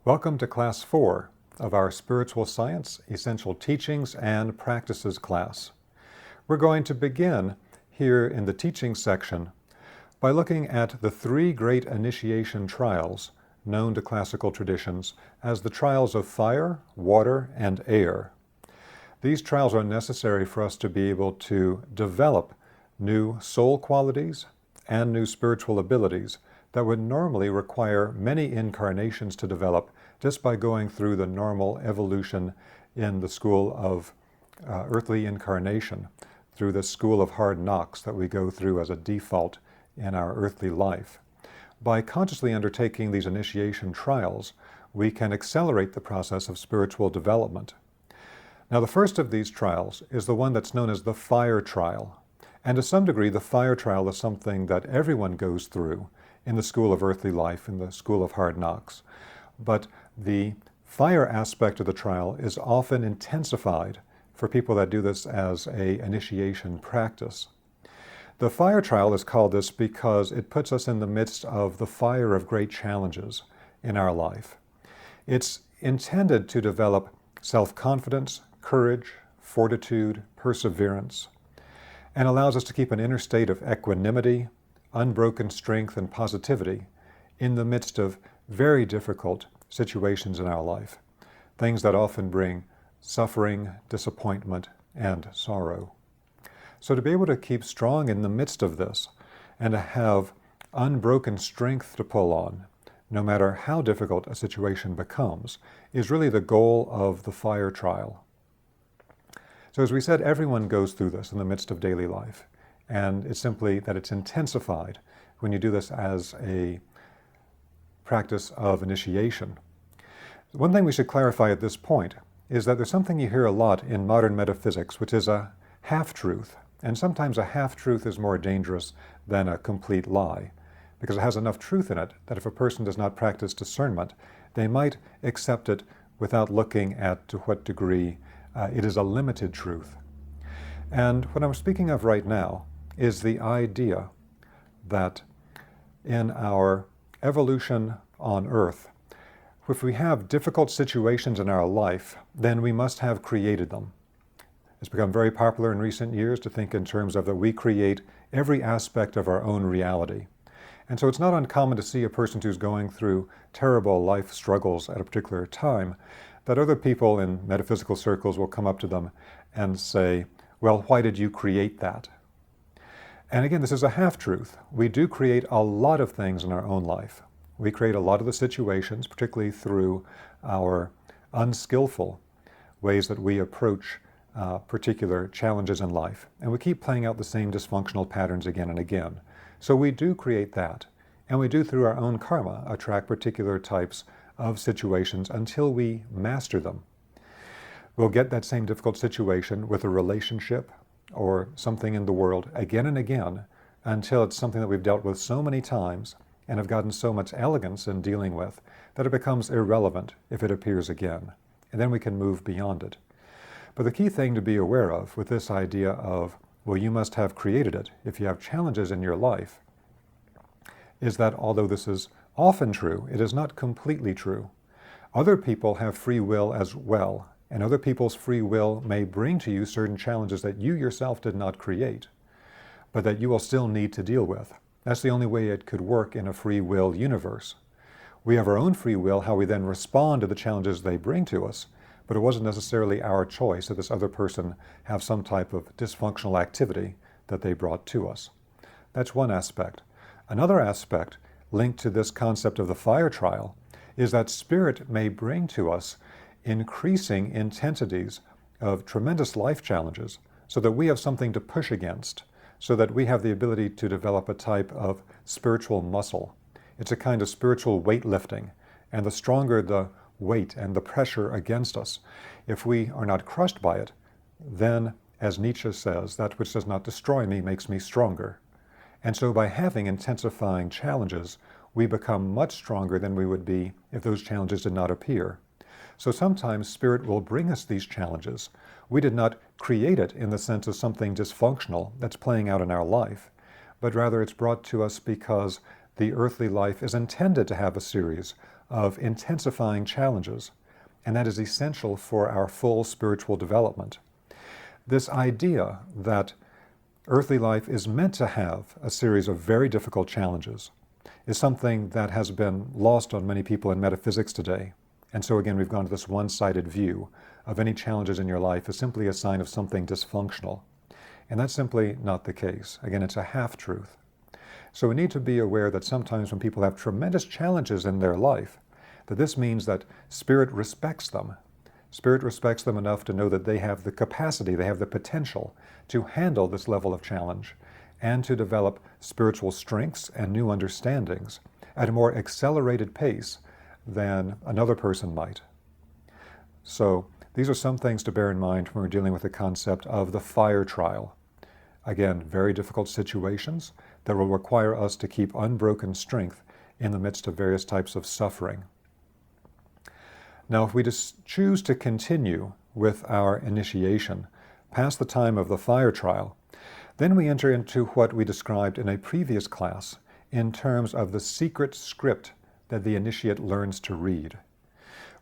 Welcome to Class 4 of our Spiritual Science Essential Teachings and Practices class. We're going to begin here in the teaching section by looking at the three great initiation trials known to classical traditions as the trials of fire, water, and air. These trials are necessary for us to be able to develop new soul qualities and new spiritual abilities that would normally require many incarnations to develop just by going through the normal evolution in the school of earthly incarnation, through the school of hard knocks that we go through as a default in our earthly life. By consciously undertaking these initiation trials, we can accelerate the process of spiritual development. Now, the first of these trials is the one that's known as the fire trial. And to some degree, the fire trial is something that everyone goes through in the school of earthly life, in the school of hard knocks. But the fire aspect of the trial is often intensified for people that do this as an initiation practice. The fire trial is called this because it puts us in the midst of the fire of great challenges in our life. It's intended to develop self-confidence, courage, fortitude, perseverance, and allows us to keep an inner state of equanimity, unbroken strength, and positivity in the midst of very difficult situations in our life, things that often bring suffering, disappointment, and sorrow. So to be able to keep strong in the midst of this and to have unbroken strength to pull on, no matter how difficult a situation becomes, is really the goal of the fire trial. So as we said, everyone goes through this in the midst of daily life. And it's simply that it's intensified when you do this as a practice of initiation. One thing we should clarify at this point is that there's something you hear a lot in modern metaphysics, which is a half-truth. And sometimes a half-truth is more dangerous than a complete lie, because it has enough truth in it that if a person does not practice discernment, they might accept it without looking at to what degree it is a limited truth. And what I'm speaking of right now is the idea that in our evolution on Earth, if we have difficult situations in our life, then we must have created them. It's become very popular in recent years to think in terms of that we create every aspect of our own reality. And so it's not uncommon to see a person who's going through terrible life struggles at a particular time, that other people in metaphysical circles will come up to them and say, well, why did you create that? And again, this is a half-truth. We do create a lot of things in our own life. We create a lot of the situations, particularly through our unskillful ways that we approach particular challenges in life. And we keep playing out the same dysfunctional patterns again and again. So we do create that. And we do, through our own karma, attract particular types of situations until we master them. We'll get that same difficult situation with a relationship or something in the world again and again until it's something that we've dealt with so many times and have gotten so much elegance in dealing with that it becomes irrelevant if it appears again. And then we can move beyond it. But the key thing to be aware of with this idea of, well, you must have created it if you have challenges in your life, is that although this is often true, it is not completely true. Other people have free will as well. And other people's free will may bring to you certain challenges that you yourself did not create, but that you will still need to deal with. That's the only way it could work in a free will universe. We have our own free will, how we then respond to the challenges they bring to us, but it wasn't necessarily our choice that this other person have some type of dysfunctional activity that they brought to us. That's one aspect. Another aspect linked to this concept of the fire trial is that spirit may bring to us increasing intensities of tremendous life challenges so that we have something to push against, so that we have the ability to develop a type of spiritual muscle. It's a kind of spiritual weightlifting, and the stronger the weight and the pressure against us, if we are not crushed by it, then, as Nietzsche says, that which does not destroy me makes me stronger. And so by having intensifying challenges, we become much stronger than we would be if those challenges did not appear. So sometimes Spirit will bring us these challenges. We did not create it in the sense of something dysfunctional that's playing out in our life, but rather it's brought to us because the earthly life is intended to have a series of intensifying challenges, and that is essential for our full spiritual development. This idea that earthly life is meant to have a series of very difficult challenges is something that has been lost on many people in metaphysics today. And so again, we've gone to this one-sided view of any challenges in your life as simply a sign of something dysfunctional. And that's simply not the case. Again, it's a half-truth. So we need to be aware that sometimes when people have tremendous challenges in their life, that this means that Spirit respects them. Spirit respects them enough to know that they have the capacity, they have the potential to handle this level of challenge and to develop spiritual strengths and new understandings at a more accelerated pace than another person might. So these are some things to bear in mind when we're dealing with the concept of the fire trial. Again, very difficult situations that will require us to keep unbroken strength in the midst of various types of suffering. Now, if we just choose to continue with our initiation past the time of the fire trial, then we enter into what we described in a previous class in terms of the secret script that the initiate learns to read.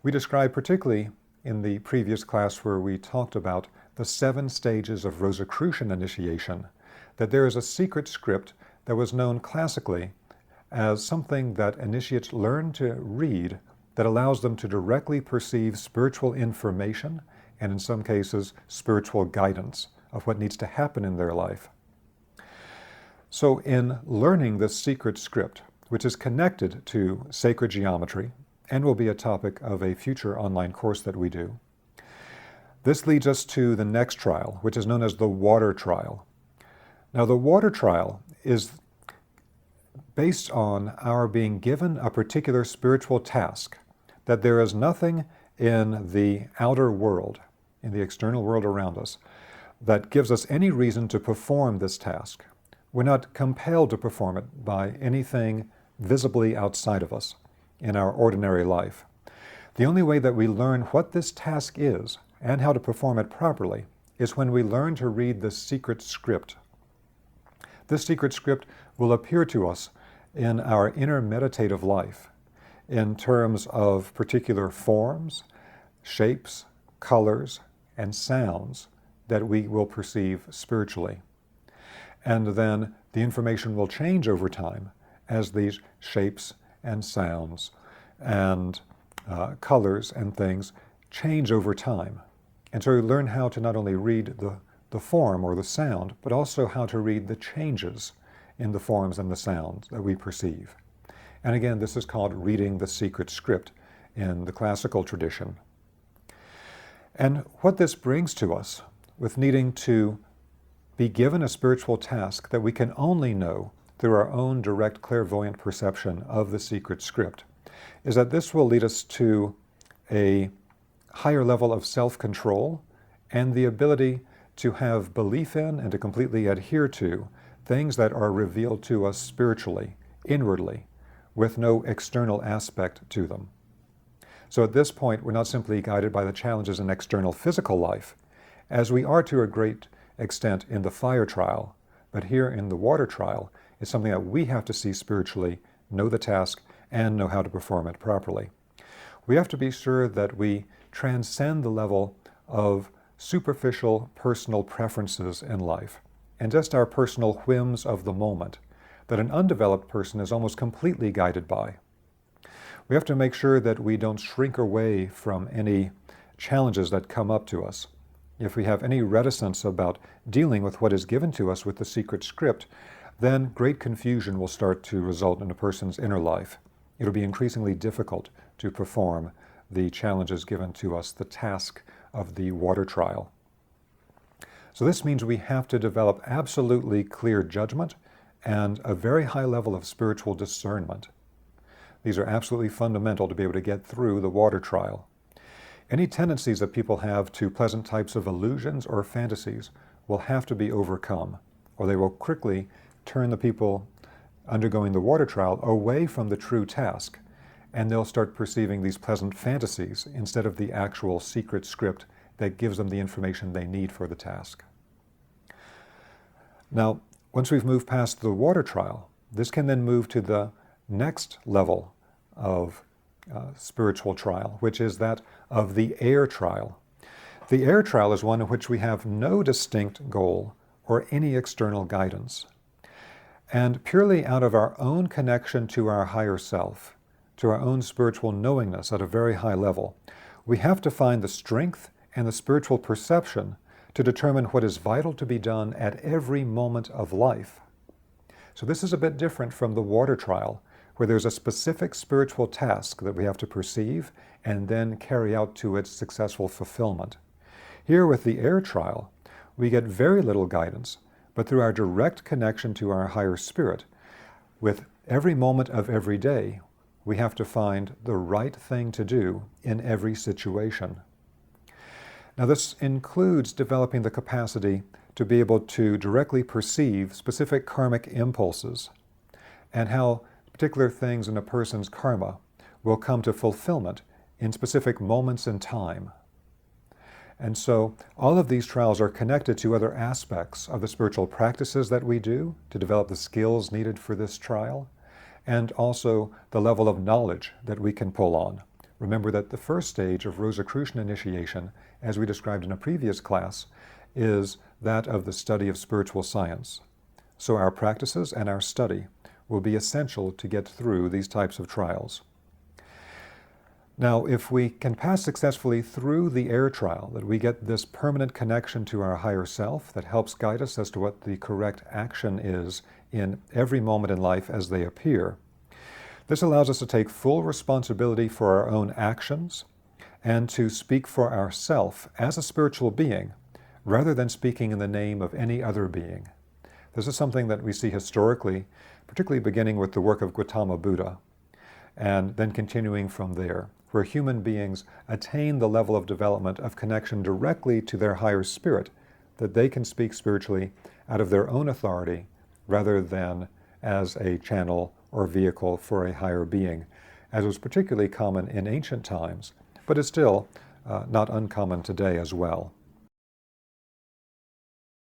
We described particularly in the previous class where we talked about the 7 stages of Rosicrucian initiation, that there is a secret script that was known classically as something that initiates learn to read that allows them to directly perceive spiritual information and in some cases spiritual guidance of what needs to happen in their life. So in learning this secret script, which is connected to sacred geometry and will be a topic of a future online course that we do, this leads us to the next trial, which is known as the water trial. Now, the water trial is based on our being given a particular spiritual task, that there is nothing in the outer world, in the external world around us, that gives us any reason to perform this task. We're not compelled to perform it by anything visibly outside of us in our ordinary life. The only way that we learn what this task is and how to perform it properly is when we learn to read the secret script. This secret script will appear to us in our inner meditative life in terms of particular forms, shapes, colors, and sounds that we will perceive spiritually. And then the information will change over time as these shapes and sounds and colors and things change over time. And so we learn how to not only read the form or the sound, but also how to read the changes in the forms and the sounds that we perceive. And again, this is called reading the secret script in the classical tradition. And what this brings to us with needing to be given a spiritual task that we can only know through our own direct clairvoyant perception of the secret script is that this will lead us to a higher level of self-control and the ability to have belief in and to completely adhere to things that are revealed to us spiritually, inwardly, with no external aspect to them. So at this point, we're not simply guided by the challenges in external physical life, as we are to a great extent in the fire trial, but here in the water trial, it's something that we have to see spiritually, know the task, and know how to perform it properly. We have to be sure that we transcend the level of superficial personal preferences in life and just our personal whims of the moment that an undeveloped person is almost completely guided by. We have to make sure that we don't shrink away from any challenges that come up to us. If we have any reticence about dealing with what is given to us with the secret script, then great confusion will start to result in a person's inner life. It'll be increasingly difficult to perform the challenges given to us, the task of the water trial. So this means we have to develop absolutely clear judgment and a very high level of spiritual discernment. These are absolutely fundamental to be able to get through the water trial. Any tendencies that people have to pleasant types of illusions or fantasies will have to be overcome, or they will quickly turn the people undergoing the water trial away from the true task, and they'll start perceiving these pleasant fantasies instead of the actual secret script that gives them the information they need for the task. Now, once we've moved past the water trial, this can then move to the next level of spiritual trial, which is that of the air trial. The air trial is one in which we have no distinct goal or any external guidance. And purely out of our own connection to our higher self, to our own spiritual knowingness at a very high level, we have to find the strength and the spiritual perception to determine what is vital to be done at every moment of life. So this is a bit different from the water trial, where there's a specific spiritual task that we have to perceive and then carry out to its successful fulfillment. Here with the air trial, we get very little guidance, but through our direct connection to our higher spirit, with every moment of every day, we have to find the right thing to do in every situation. Now this includes developing the capacity to be able to directly perceive specific karmic impulses and how particular things in a person's karma will come to fulfillment in specific moments in time. And so all of these trials are connected to other aspects of the spiritual practices that we do to develop the skills needed for this trial, and also the level of knowledge that we can pull on. Remember that the first stage of Rosicrucian initiation, as we described in a previous class, is that of the study of spiritual science. So our practices and our study will be essential to get through these types of trials. Now, if we can pass successfully through the air trial, that we get this permanent connection to our higher self that helps guide us as to what the correct action is in every moment in life as they appear, this allows us to take full responsibility for our own actions and to speak for ourself as a spiritual being, rather than speaking in the name of any other being. This is something that we see historically, particularly beginning with the work of Gautama Buddha, and then continuing from there, where human beings attain the level of development of connection directly to their higher spirit, that they can speak spiritually out of their own authority, rather than as a channel or vehicle for a higher being, as was particularly common in ancient times, but is still not uncommon today as well.